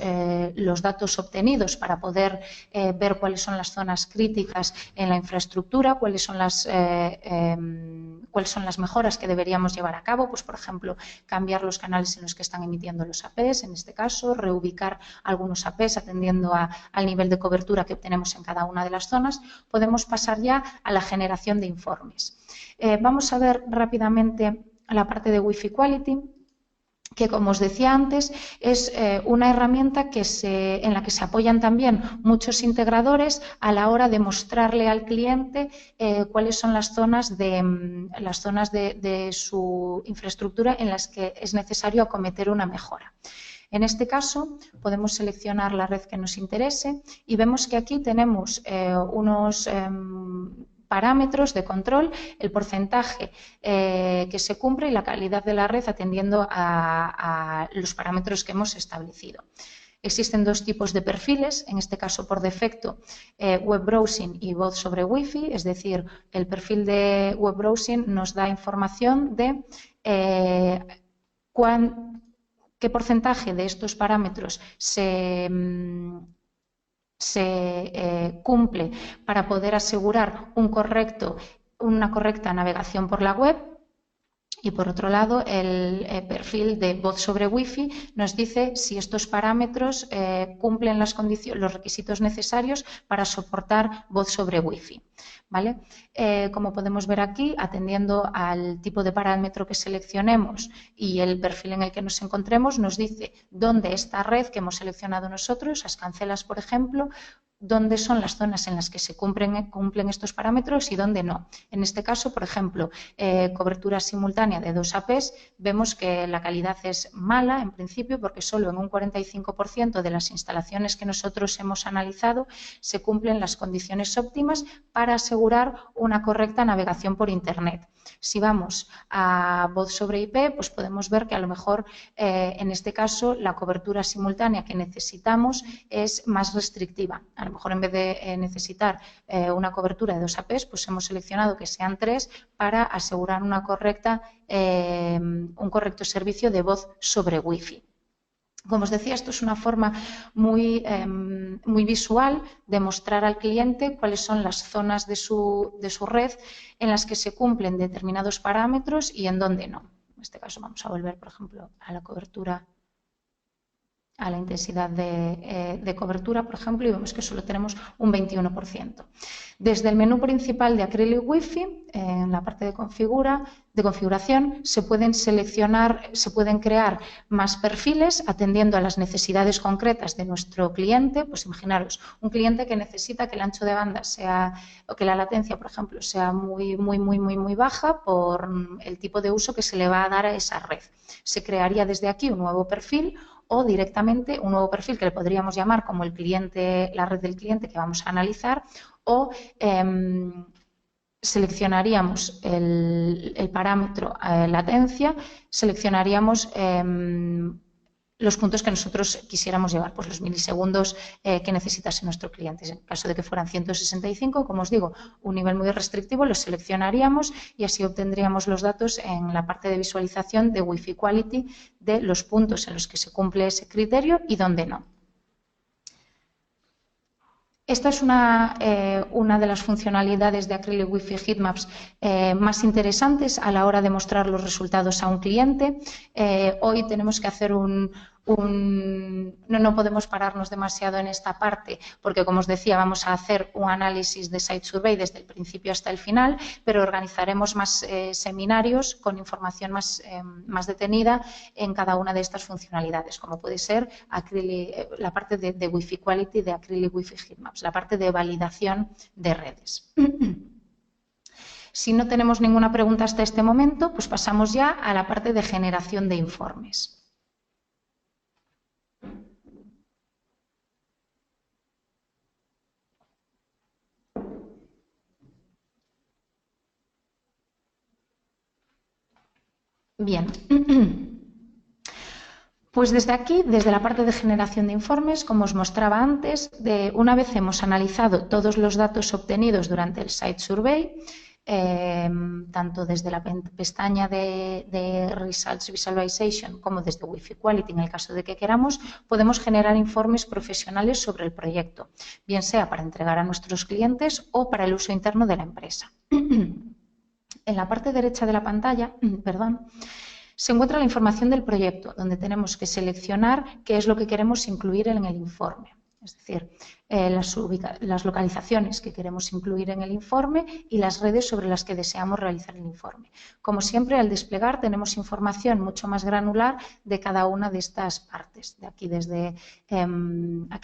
datos obtenidos para poder ver cuáles son las zonas críticas en la infraestructura, cuáles son las mejoras que deberíamos llevar a cabo, pues por ejemplo, cambiar los canales en los que están emitiendo los APs, en este caso, reubicar algunos APs atendiendo al nivel de cobertura que obtenemos en cada una de las zonas, podemos pasar ya a la generación de informes. Vamos a ver rápidamente la parte de Wi-Fi Quality, que como os decía antes es una herramienta en la que se apoyan también muchos integradores a la hora de mostrarle al cliente cuáles son las zonas de su infraestructura en las que es necesario acometer una mejora. En este caso, podemos seleccionar la red que nos interese y vemos que aquí tenemos unos parámetros de control, el porcentaje que se cumple y la calidad de la red atendiendo a los parámetros que hemos establecido. Existen dos tipos de perfiles, en este caso por defecto web browsing y voz sobre Wi-Fi, es decir, el perfil de web browsing nos da información de qué porcentaje de estos parámetros se cumple para poder asegurar una correcta navegación por la web. Y por otro lado, el perfil de voz sobre Wi-Fi nos dice si estos parámetros cumplen los requisitos necesarios para soportar voz sobre Wi-Fi. ¿Vale? Como podemos ver aquí, atendiendo al tipo de parámetro que seleccionemos y el perfil en el que nos encontremos, nos dice dónde esta red que hemos seleccionado nosotros, las cancelas, por ejemplo, dónde son las zonas en las que se cumplen estos parámetros y dónde no. En este caso, por ejemplo, cobertura simultánea de 2 APs, vemos que la calidad es mala en principio porque solo en un 45% de las instalaciones que nosotros hemos analizado se cumplen las condiciones óptimas para asegurar una correcta navegación por Internet. Si vamos a voz sobre IP, pues podemos ver que a lo mejor en este caso la cobertura simultánea que necesitamos es más restrictiva. A lo mejor en vez de necesitar una cobertura de 2 APs, pues hemos seleccionado que sean 3 para asegurar un correcto servicio de voz sobre Wi-Fi. Como os decía, esto es una forma muy visual de mostrar al cliente cuáles son las zonas de su red en las que se cumplen determinados parámetros y en dónde no. En este caso vamos a volver, por ejemplo, a la cobertura, a la intensidad de cobertura, por ejemplo, y vemos que solo tenemos un 21%. Desde el menú principal de Acrylic Wi-Fi, en la parte de configuración, se pueden crear más perfiles atendiendo a las necesidades concretas de nuestro cliente. Pues imaginaros, un cliente que necesita que el ancho de banda o que la latencia, por ejemplo, sea muy baja por el tipo de uso que se le va a dar a esa red. Se crearía desde aquí un nuevo perfil o directamente un nuevo perfil que le podríamos llamar como la red del cliente que vamos a analizar, o seleccionaríamos el parámetro latencia, seleccionaríamos los puntos que nosotros quisiéramos llevar, pues los milisegundos que necesitase nuestro cliente. En caso de que fueran 165, como os digo, un nivel muy restrictivo, lo seleccionaríamos y así obtendríamos los datos en la parte de visualización de Wi-Fi Quality de los puntos en los que se cumple ese criterio y dónde no. Esta es una de las funcionalidades de Acrylic Wi-Fi Heatmaps más interesantes a la hora de mostrar los resultados a un cliente. Hoy tenemos que hacer no podemos pararnos demasiado en esta parte porque, como os decía, vamos a hacer un análisis de Site Survey desde el principio hasta el final, pero organizaremos más seminarios con información más detenida en cada una de estas funcionalidades, como puede ser la parte de Wi-Fi Quality de Acrylic Wi-Fi Heatmaps, la parte de validación de redes. Si no tenemos ninguna pregunta hasta este momento, pues pasamos ya a la parte de generación de informes. Bien, pues desde aquí, desde la parte de generación de informes, como os mostraba antes, una vez hemos analizado todos los datos obtenidos durante el Site Survey, tanto desde la pestaña de Results Visualization como desde Wi-Fi Quality, en el caso de que queramos, podemos generar informes profesionales sobre el proyecto, bien sea para entregar a nuestros clientes o para el uso interno de la empresa. En la parte derecha de la pantalla, se encuentra la información del proyecto, donde tenemos que seleccionar qué es lo que queremos incluir en el informe. Es decir, las localizaciones que queremos incluir en el informe y las redes sobre las que deseamos realizar el informe. Como siempre, al desplegar tenemos información mucho más granular de cada una de estas partes. Aquí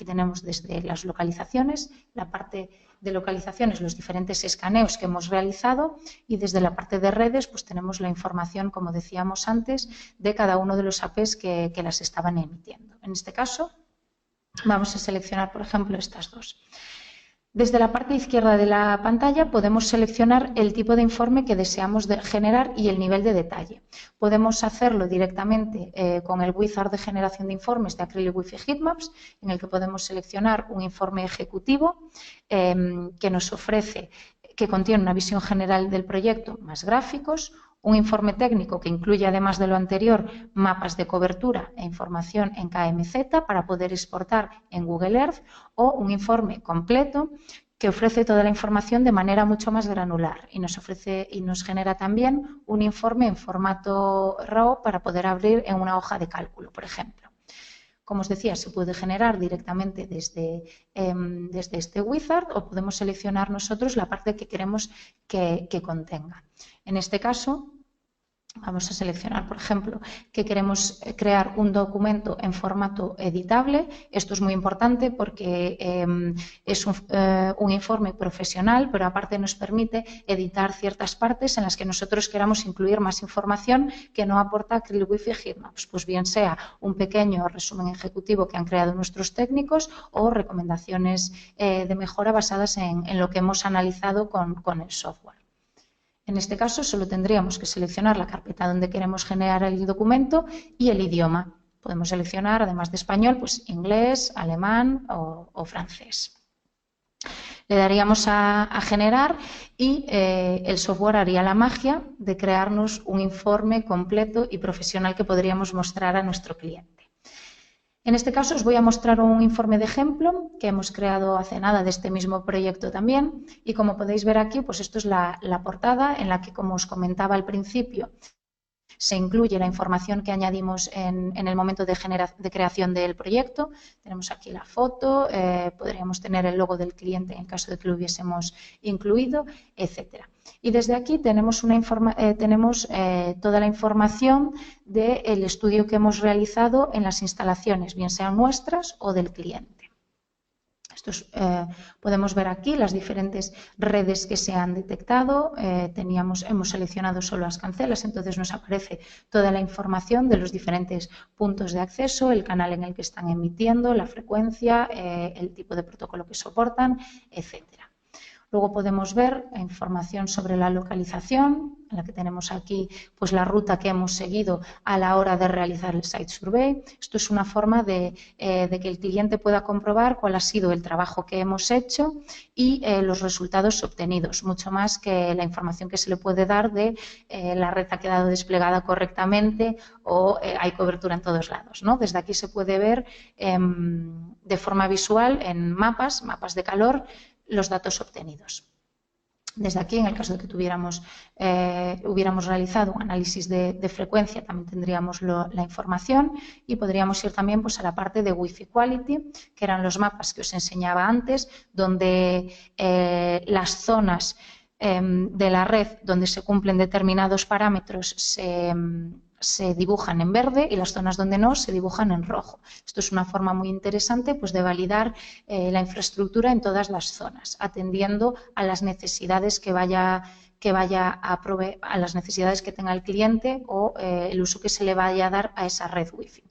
tenemos desde las localizaciones, la parte de localizaciones, los diferentes escaneos que hemos realizado, y desde la parte de redes pues tenemos la información, como decíamos antes, de cada uno de los APs que las estaban emitiendo. En este caso, vamos a seleccionar, por ejemplo, estas dos. Desde la parte izquierda de la pantalla podemos seleccionar el tipo de informe que deseamos generar y el nivel de detalle. Podemos hacerlo directamente con el wizard de generación de informes de Acrylic Wi-Fi Heatmaps, en el que podemos seleccionar un informe ejecutivo que nos ofrece, que contiene una visión general del proyecto más gráficos, un informe técnico que incluye, además de lo anterior, mapas de cobertura e información en KMZ para poder exportar en Google Earth, o un informe completo que ofrece toda la información de manera mucho más granular y nos genera también un informe en formato RAW para poder abrir en una hoja de cálculo, por ejemplo. Como os decía, se puede generar directamente desde este wizard o podemos seleccionar nosotros la parte que queremos que contenga. En este caso, vamos a seleccionar, por ejemplo, que queremos crear un documento en formato editable. Esto es muy importante porque es un informe profesional, pero aparte nos permite editar ciertas partes en las que nosotros queramos incluir más información que no aporta Acrylic Wi-Fi Heatmaps, pues bien sea un pequeño resumen ejecutivo que han creado nuestros técnicos o recomendaciones de mejora basadas en lo que hemos analizado con el software. En este caso, solo tendríamos que seleccionar la carpeta donde queremos generar el documento y el idioma. Podemos seleccionar, además de español, pues inglés, alemán o francés. Le daríamos a generar y el software haría la magia de crearnos un informe completo y profesional que podríamos mostrar a nuestro cliente. En este caso os voy a mostrar un informe de ejemplo que hemos creado hace nada de este mismo proyecto también, y como podéis ver aquí, pues esto es la portada en la que, como os comentaba al principio, se incluye la información que añadimos en el momento de creación del proyecto. Tenemos aquí la foto, podríamos tener el logo del cliente en caso de que lo hubiésemos incluido, etcétera. Y desde aquí tenemos toda la información del estudio que hemos realizado en las instalaciones, bien sean nuestras o del cliente. Podemos ver aquí las diferentes redes que se han detectado. Hemos seleccionado solo las cancelas, entonces nos aparece toda la información de los diferentes puntos de acceso, el canal en el que están emitiendo, la frecuencia, el tipo de protocolo que soportan, etcétera. Luego podemos ver información sobre la localización, en la que tenemos aquí pues, la ruta que hemos seguido a la hora de realizar el Site Survey. Esto es una forma de que el cliente pueda comprobar cuál ha sido el trabajo que hemos hecho y los resultados obtenidos, mucho más que la información que se le puede dar de la red ha quedado desplegada correctamente o hay cobertura en todos lados, ¿no? Desde aquí se puede ver de forma visual en mapas de calor, los datos obtenidos. Desde aquí, en el caso de que hubiéramos realizado un análisis de frecuencia, también tendríamos la información y podríamos ir también pues, a la parte de Wi-Fi Quality, que eran los mapas que os enseñaba antes, donde las zonas de la red donde se cumplen determinados parámetros se dibujan en verde y las zonas donde no se dibujan en rojo. Esto es una forma muy interesante pues, de validar la infraestructura en todas las zonas, atendiendo a las necesidades que vaya a las necesidades que tenga el cliente o el uso que se le vaya a dar a esa red Wi-Fi.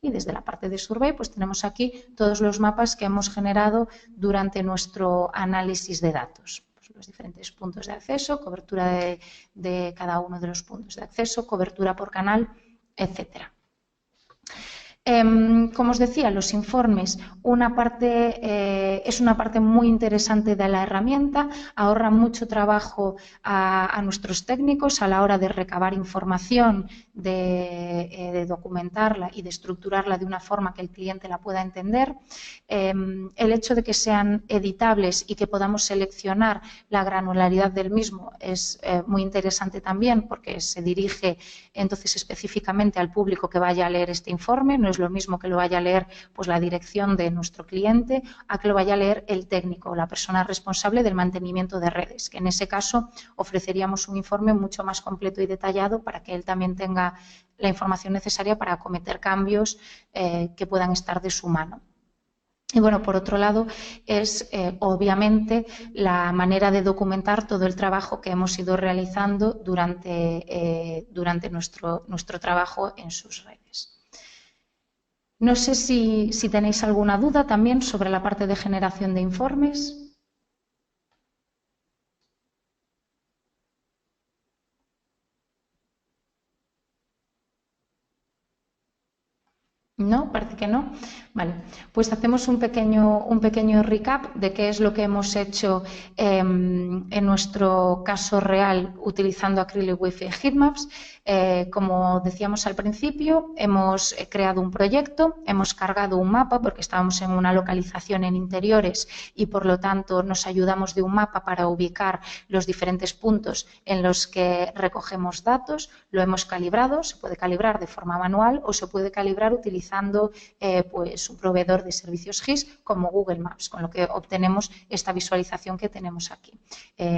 Y desde la parte de Survey pues tenemos aquí todos los mapas que hemos generado durante nuestro análisis de datos. Los diferentes puntos de acceso, cobertura de cada uno de los puntos de acceso, cobertura por canal, etcétera. Como os decía, los informes es una parte muy interesante de la herramienta, ahorra mucho trabajo a nuestros técnicos a la hora de recabar información, de documentarla y de estructurarla de una forma que el cliente la pueda entender. El hecho de que sean editables y que podamos seleccionar la granularidad del mismo es muy interesante también porque se dirige entonces específicamente al público que vaya a leer este informe. No es lo mismo que lo vaya a leer pues, la dirección de nuestro cliente a que lo vaya a leer el técnico, la persona responsable del mantenimiento de redes, que en ese caso ofreceríamos un informe mucho más completo y detallado para que él también tenga la información necesaria para acometer cambios que puedan estar de su mano. Y bueno, por otro lado, es obviamente la manera de documentar todo el trabajo que hemos ido realizando durante nuestro trabajo en sus redes. No sé si tenéis alguna duda también sobre la parte de generación de informes. ¿No? Parece que no. Vale, pues hacemos un pequeño recap de qué es lo que hemos hecho en nuestro caso real utilizando Acrylic Wi-Fi Heatmaps. Como decíamos al principio, hemos creado un proyecto, hemos cargado un mapa porque estábamos en una localización en interiores y por lo tanto nos ayudamos de un mapa para ubicar los diferentes puntos en los que recogemos datos. Lo hemos calibrado, se puede calibrar de forma manual o se puede calibrar utilizando pues un proveedor de servicios GIS como Google Maps, con lo que obtenemos esta visualización que tenemos aquí.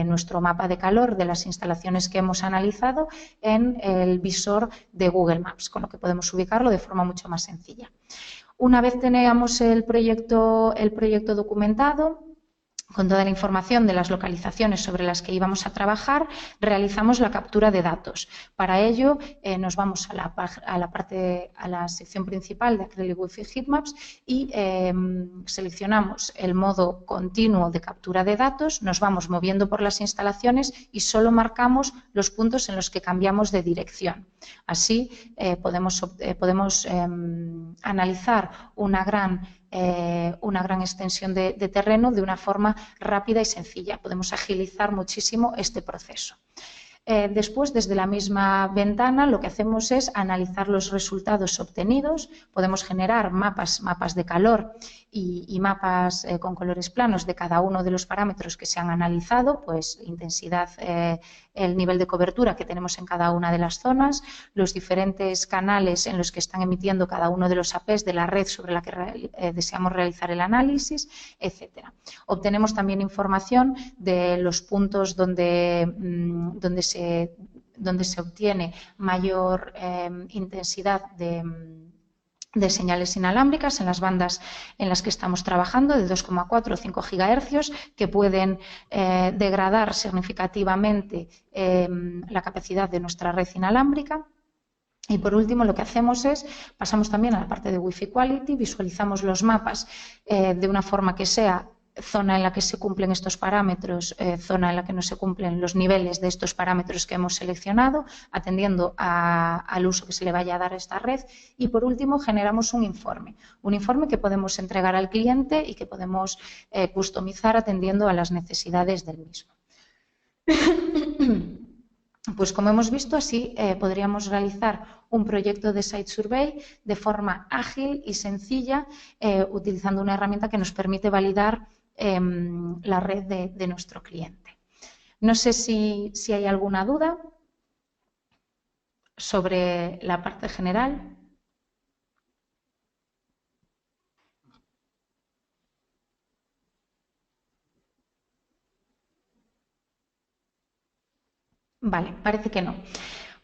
Nuestro mapa de calor de las instalaciones que hemos analizado en el visor de Google Maps, con lo que podemos ubicarlo de forma mucho más sencilla. Una vez tengamos el proyecto documentado, con toda la información de las localizaciones sobre las que íbamos a trabajar, realizamos la captura de datos. Para ello nos vamos a la sección principal de Acrylic Wi-Fi Heatmaps y seleccionamos el modo continuo de captura de datos, nos vamos moviendo por las instalaciones y solo marcamos los puntos en los que cambiamos de dirección. Así podemos analizar una gran extensión de terreno de una forma rápida y sencilla. Podemos agilizar muchísimo este proceso. Después, desde la misma ventana, lo que hacemos es analizar los resultados obtenidos. Podemos generar mapas de calor y mapas con colores planos de cada uno de los parámetros que se han analizado, pues intensidad, el nivel de cobertura que tenemos en cada una de las zonas, los diferentes canales en los que están emitiendo cada uno de los APs de la red sobre la que deseamos realizar el análisis, etcétera. Obtenemos también información de los puntos donde se obtiene mayor intensidad de señales inalámbricas en las bandas en las que estamos trabajando, de 2,4 o 5 GHz, que pueden degradar significativamente la capacidad de nuestra red inalámbrica. Y por último, lo que hacemos es, pasamos también a la parte de Wi-Fi Quality, visualizamos los mapas de una forma que sea zona en la que se cumplen estos parámetros, zona en la que no se cumplen los niveles de estos parámetros que hemos seleccionado, atendiendo al uso que se le vaya a dar a esta red. Y, por último, generamos un informe que podemos entregar al cliente y que podemos customizar atendiendo a las necesidades del mismo. Pues como hemos visto, así podríamos realizar un proyecto de Site Survey de forma ágil y sencilla, utilizando una herramienta que nos permite validar la red de nuestro cliente. No sé si hay alguna duda sobre la parte general. Vale, parece que no.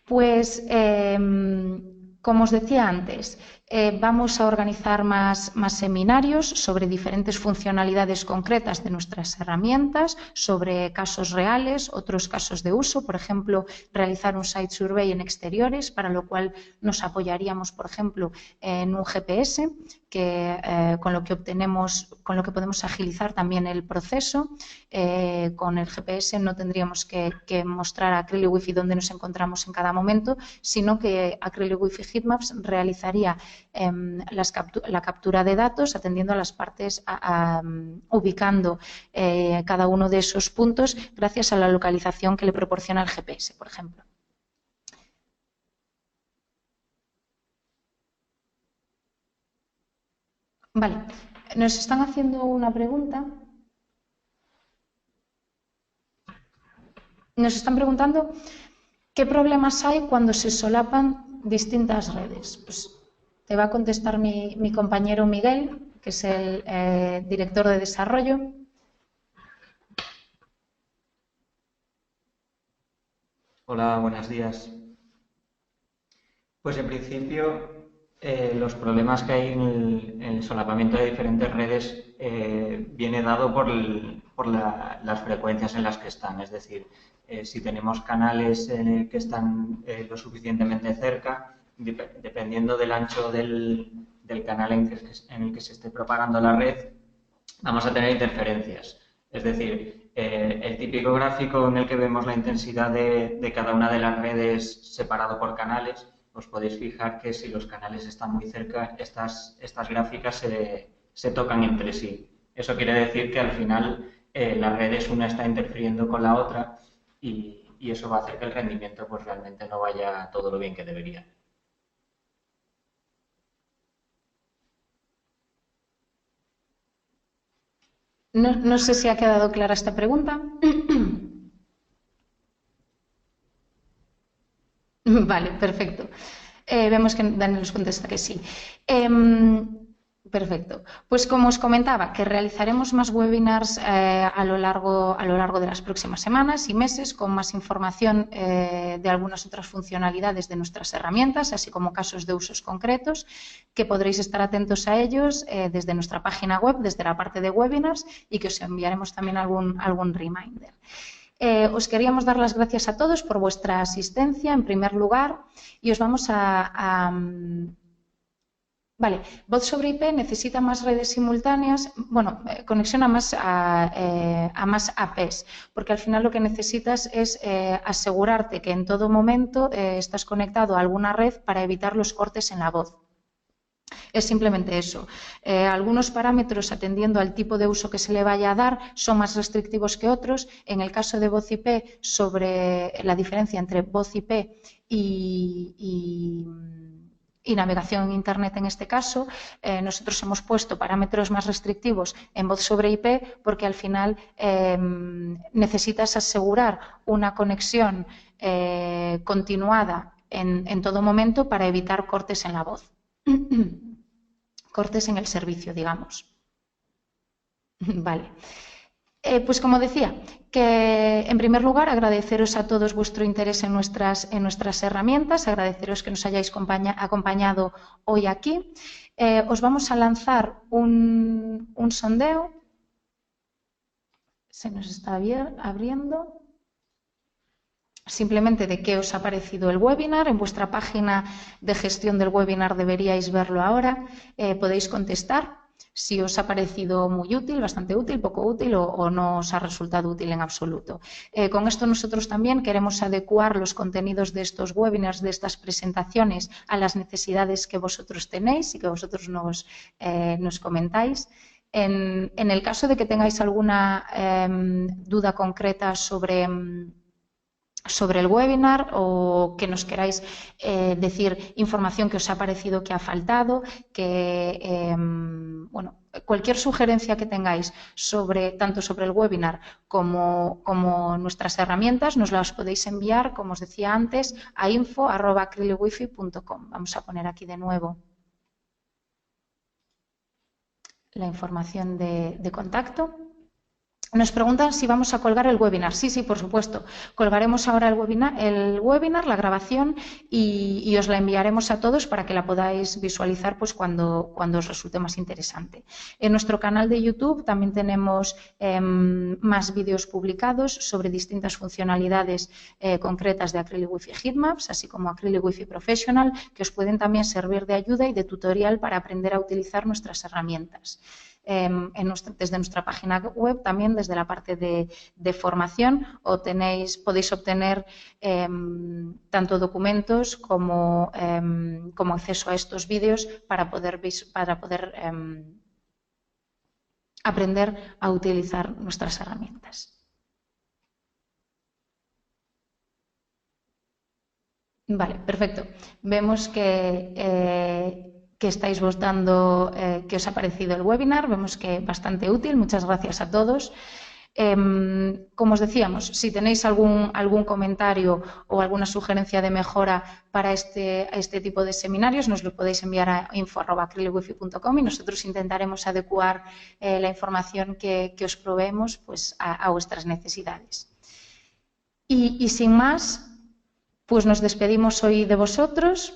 Pues, como os decía antes, vamos a organizar más seminarios sobre diferentes funcionalidades concretas de nuestras herramientas, sobre casos reales, otros casos de uso, por ejemplo, realizar un site survey en exteriores, para lo cual nos apoyaríamos, por ejemplo, en un GPS, con lo que podemos agilizar también el proceso. Con el GPS no tendríamos que mostrar a Acrylic Wi-Fi dónde nos encontramos en cada momento, sino que Acrylic Wi-Fi Heatmaps realizaría la captura de datos atendiendo a las partes, ubicando cada uno de esos puntos gracias a la localización que le proporciona el GPS, por ejemplo. Vale, nos están haciendo una pregunta. Nos están preguntando qué problemas hay cuando se solapan distintas redes. Pues te va a contestar mi compañero Miguel, que es el director de desarrollo. Hola, buenos días. Pues en principio los problemas que hay en el solapamiento de diferentes redes viene dado por las frecuencias en las que están. Es decir, si tenemos canales que están lo suficientemente cerca, dependiendo del ancho del canal en el que se esté propagando la red, vamos a tener interferencias. Es decir, el típico gráfico en el que vemos la intensidad de cada una de las redes separado por canales, os podéis fijar que si los canales están muy cerca, estas gráficas se tocan entre sí. Eso quiere decir que al final las redes una está interfiriendo con la otra y eso va a hacer que el rendimiento pues realmente no vaya todo lo bien que debería. No sé si ha quedado clara esta pregunta. Vale, perfecto. Vemos que Daniel nos contesta que sí. Perfecto. Pues como os comentaba, que realizaremos más webinars a lo largo de las próximas semanas y meses con más información de algunas otras funcionalidades de nuestras herramientas, así como casos de usos concretos, que podréis estar atentos a ellos desde nuestra página web, desde la parte de webinars, y que os enviaremos también algún reminder. Os queríamos dar las gracias a todos por vuestra asistencia, en primer lugar, y os vamos Vale, voz sobre IP necesita más redes simultáneas, bueno, conexión a más APs, porque al final lo que necesitas es asegurarte que en todo momento estás conectado a alguna red para evitar los cortes en la voz. Es simplemente eso. Algunos parámetros, atendiendo al tipo de uso que se le vaya a dar, son más restrictivos que otros. En el caso de voz IP, sobre la diferencia entre voz IP y navegación en Internet en este caso, nosotros hemos puesto parámetros más restrictivos en voz sobre IP porque al final necesitas asegurar una conexión continuada en todo momento para evitar cortes en la voz. Cortes en el servicio, digamos. Vale. Pues como decía, que en primer lugar agradeceros a todos vuestro interés en nuestras herramientas, agradeceros que nos hayáis acompañado hoy aquí. Os vamos a lanzar un sondeo. Se nos está abriendo. Simplemente de qué os ha parecido el webinar. En vuestra página de gestión del webinar deberíais verlo ahora. Podéis contestar. si os ha parecido muy útil, bastante útil, poco útil o no os ha resultado útil en absoluto. Con esto nosotros también queremos adecuar los contenidos de estos webinars, de estas presentaciones, a las necesidades que vosotros tenéis y que vosotros nos comentáis. En el caso de que tengáis alguna duda concreta sobre el webinar o que nos queráis decir información que os ha parecido que ha faltado, bueno, cualquier sugerencia que tengáis tanto sobre el webinar como nuestras herramientas, nos las podéis enviar, como os decía antes, a info@acrylicwifi.com. Vamos a poner aquí de nuevo la información de contacto. Nos preguntan si vamos a colgar el webinar. Sí, sí, por supuesto. Colgaremos ahora el webinar, la grabación, y os la enviaremos a todos para que la podáis visualizar pues, cuando os resulte más interesante. En nuestro canal de YouTube también tenemos más vídeos publicados sobre distintas funcionalidades concretas de Acrylic Wi-Fi Heatmaps, así como Acrylic Wi-Fi Professional, que os pueden también servir de ayuda y de tutorial para aprender a utilizar nuestras herramientas. Desde nuestra página web, también desde la parte de formación, podéis obtener tanto documentos como acceso a estos vídeos para poder aprender a utilizar nuestras herramientas. Vale, perfecto. Vemos que estáis votando, que os ha parecido el webinar. Vemos que bastante útil. Muchas gracias a todos. Como os decíamos, si tenéis algún comentario o alguna sugerencia de mejora para este tipo de seminarios, nos lo podéis enviar a info@acrylicwifi.com y nosotros intentaremos adecuar la información que os proveemos pues, a vuestras necesidades. Y sin más, pues nos despedimos hoy de vosotros.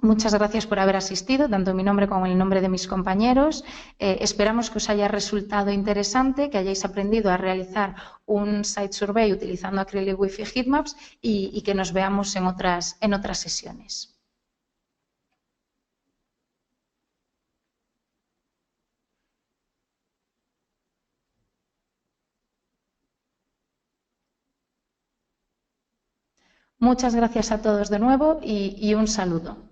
Muchas gracias por haber asistido, tanto en mi nombre como en el nombre de mis compañeros. Esperamos que os haya resultado interesante, que hayáis aprendido a realizar un site survey utilizando Acrylic Wi-Fi Heatmaps y que nos veamos en otras sesiones. Muchas gracias a todos de nuevo y un saludo.